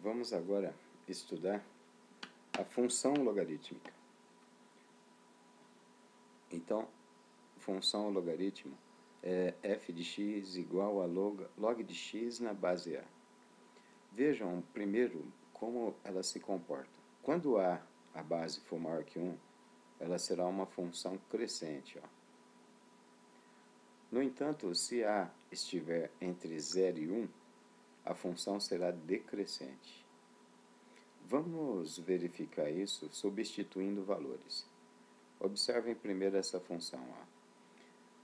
Vamos agora estudar a função logarítmica. Então, função logaritmo é f de x igual a log de x na base a. Vejam primeiro como ela se comporta. Quando a base for maior que 1, ela será uma função crescente. No entanto, se a estiver entre 0 e 1, a função será decrescente. Vamos verificar isso substituindo valores. Observem primeiro essa função.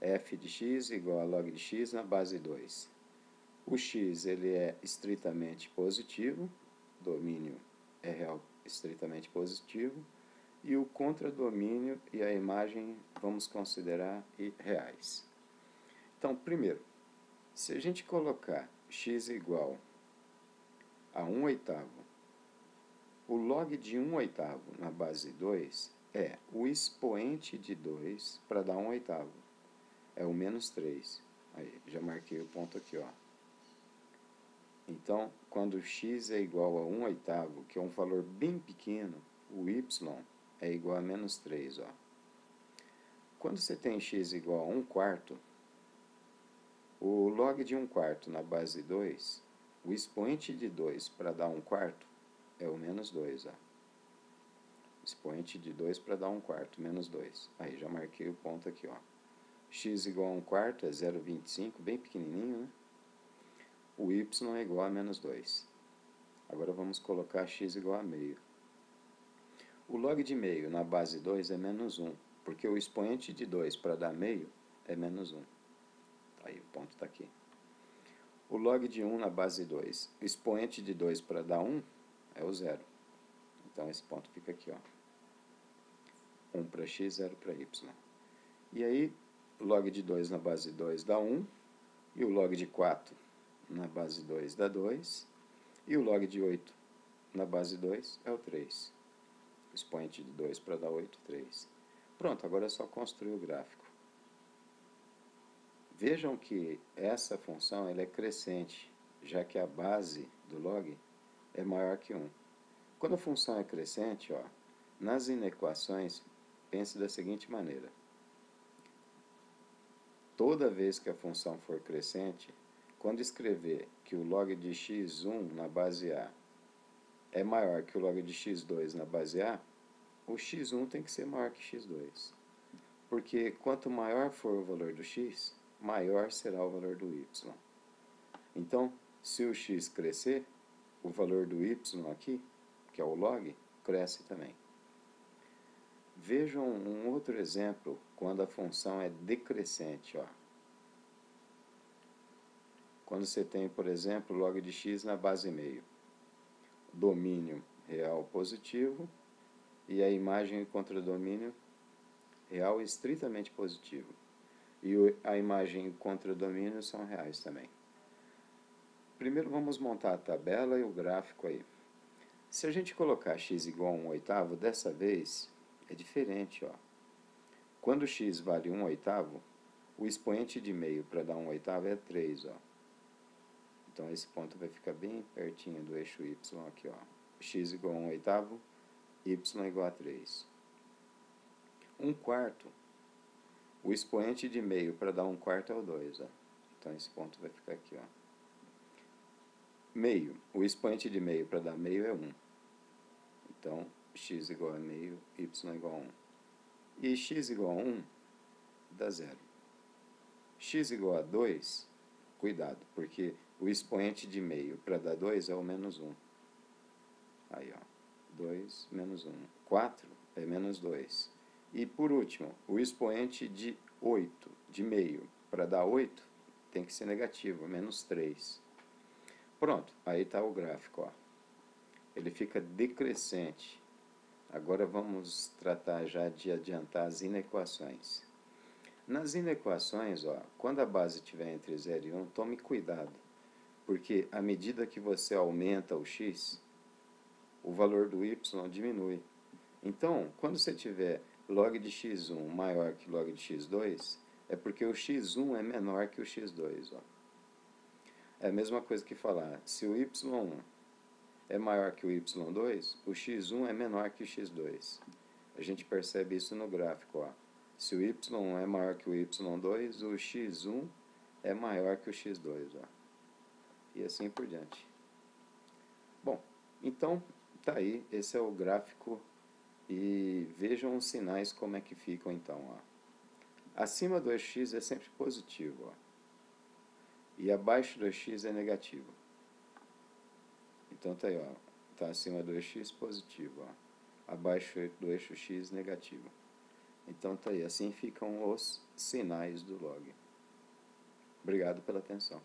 F de x igual a log de x na base 2. O x ele é estritamente positivo, domínio é real estritamente positivo, e o contradomínio e a imagem vamos considerar reais. Então, primeiro, se a gente colocar x igual a 1/8, o log de 1/8 na base 2 é o expoente de 2 para dar 1/8. É o menos 3. Aí, já marquei o ponto aqui, ó. Então, quando x é igual a 1/8, que é um valor bem pequeno, o y é igual a menos 3, ó. Quando você tem x igual a 1/4, o log de 1/4 na base 2, o expoente de 2 para dar 1/4 é o menos 2, ó. Expoente de 2 para dar 1/4, menos 2. Aí, já marquei o ponto aqui, ó. X igual a 1/4 é 0,25, bem pequenininho, né? O y é igual a menos 2. Agora vamos colocar x igual a meio. O log de meio na base 2 é menos 1, porque o expoente de 2 para dar meio é menos 1. Aí o ponto está aqui. O log de 1 na base 2, o expoente de 2 para dar 1 é o 0. Então esse ponto fica aqui, ó. 1 para x, 0 para y. E aí, o log de 2 na base 2 dá 1, e o log de 4 na base 2 dá 2, e o log de 8 na base 2 é o 3. Expoente de 2 para dar 8, 3. Pronto, agora é só construir o gráfico. Vejam que essa função ela é crescente, já que a base do log é maior que 1. Quando a função é crescente, ó, nas inequações, pense da seguinte maneira. Toda vez que a função for crescente, quando escrever que o log de x1 na base a é maior que o log de x2 na base a, o x1 tem que ser maior que x2. Porque quanto maior for o valor do x, maior será o valor do y. Então, se o x crescer, o valor do y aqui, que é o log, cresce também. Vejam um outro exemplo quando a função é decrescente. Ó. Quando você tem, por exemplo, log de x na base meio. Domínio real positivo e a imagem contra domínio real estritamente positivo. E a imagem contra domínio são reais também. Primeiro vamos montar a tabela e o gráfico aí. Se a gente colocar x igual a 1/8, dessa vez é diferente. Ó. Quando x vale 1/8, o expoente de meio para dar 1/8 é 3. Ó. Então esse ponto vai ficar bem pertinho do eixo y aqui. Ó. X igual a 1/8, y igual a 3. 1/4, o expoente de meio para dar 1/4 é o 2. Ó. Então esse ponto vai ficar aqui. Ó. Meio, o expoente de meio para dar meio é 1. Então, x igual a meio, y igual a 1. E x igual a 1 dá 0. X igual a 2, cuidado, porque o expoente de meio para dar 2 é o menos 1. Aí, ó, 2 menos 1. 4 é menos 2. E, por último, o expoente de 8, de meio, para dar 8, tem que ser negativo, menos 3. Pronto, aí está o gráfico. Ó. Ele fica decrescente. Agora vamos tratar já de adiantar as inequações. Nas inequações, ó, quando a base estiver entre 0 e 1, tome cuidado, porque à medida que você aumenta o x, o valor do y diminui. Então, quando você tiver log de x1 maior que log de x2, é porque o x1 é menor que o x2. Ó. É a mesma coisa que falar, se o y1 é maior que o y2, o x1 é menor que o x2. A gente percebe isso no gráfico, ó. Se o y é maior que o y2, o x1 é maior que o x2, ó. E assim por diante. Bom, então tá aí, esse é o gráfico e vejam os sinais como é que ficam então, ó. Acima do x é sempre positivo, ó. E abaixo do x é negativo. Então tá aí, ó. Tá acima do x positivo, ó. Abaixo do eixo x negativo. Então tá aí, assim ficam os sinais do log. Obrigado pela atenção.